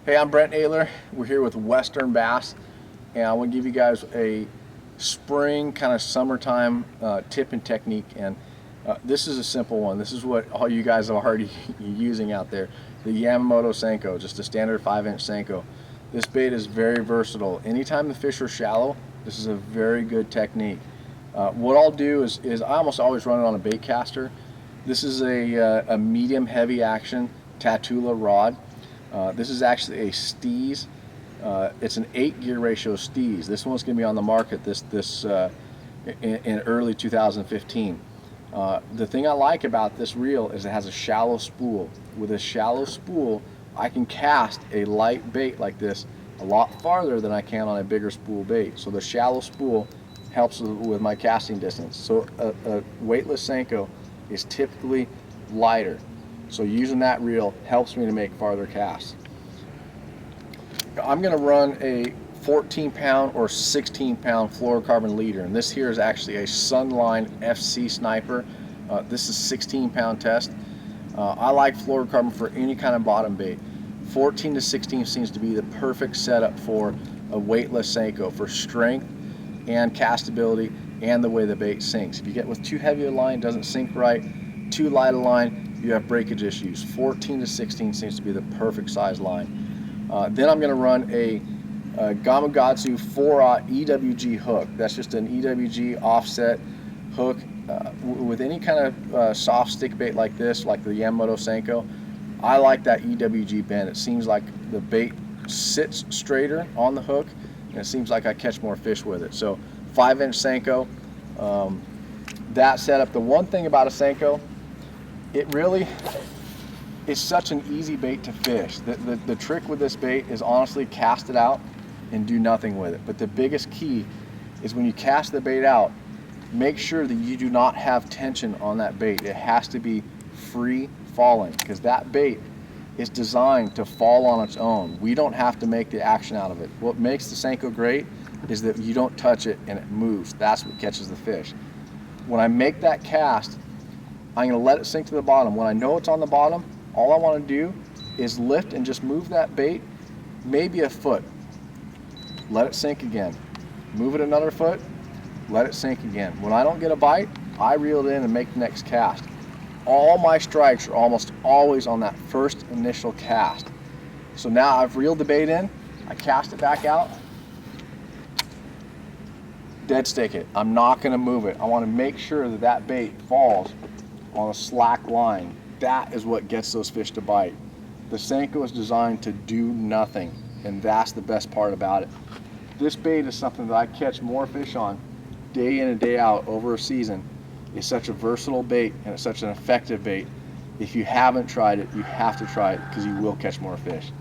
Hey, I'm Brent Ehrler. We're here with Western Bass, and I want to give you guys a spring kind of summertime tip and technique. And this is a simple one. This is what all you guys are already using out there. The Yamamoto Senko, just a standard 5-inch Senko. This bait is very versatile. Anytime the fish are shallow, this is a very good technique. What I'll do is I almost always run it on a bait caster. This is a medium heavy action Tatula rod. This is actually a Steez. It's an 8-gear ratio Steez. This one's going to be on the market in early 2015. The thing I like about this reel is it has a shallow spool. With a shallow spool, I can cast a light bait like this a lot farther than I can on a bigger spool bait. So the shallow spool helps with my casting distance. So a weightless Senko is typically lighter. So using that reel helps me to make farther casts. I'm going to run a 14-pound or 16-pound fluorocarbon leader, and this here is actually a Sunline FC Sniper. This is 16-pound test. I like fluorocarbon for any kind of bottom bait. 14 to 16 seems to be the perfect setup for a weightless Senko for strength and castability and the way the bait sinks. If you get with too heavy a line, it doesn't sink right. Too light a line, you have breakage issues. 14 to 16 seems to be the perfect size line. Then I'm going to run a Gamakatsu 4/0 EWG hook. That's just an EWG offset hook. With any kind of soft stick bait like this, like the Yamamoto Senko, I like that EWG bend. It seems like the bait sits straighter on the hook, and it seems like I catch more fish with it. So 5-inch Senko, that setup. The one thing about a Senko, it really is such an easy bait to fish. The trick with this bait is honestly cast it out and do nothing with it. But the biggest key is when you cast the bait out, make sure that you do not have tension on that bait. It has to be free falling, because that bait is designed to fall on its own. We don't have to make the action out of it. What makes the Senko great is that you don't touch it and it moves. That's what catches the fish. When I make that cast, I'm going to let it sink to the bottom. When I know it's on the bottom, all I want to do is lift and just move that bait maybe a foot. Let it sink again. Move it another foot, let it sink again. When I don't get a bite, I reel it in and make the next cast. All my strikes are almost always on that first initial cast. So now I've reeled the bait in, I cast it back out, dead stick it. I'm not going to move it. I want to make sure that that bait falls on a slack line. That is what gets those fish to bite. The Senko is designed to do nothing, and that's the best part about it. This bait is something that I catch more fish on day in and day out over a season. It's such a versatile bait, and it's such an effective bait. If you haven't tried it, you have to try it, because you will catch more fish.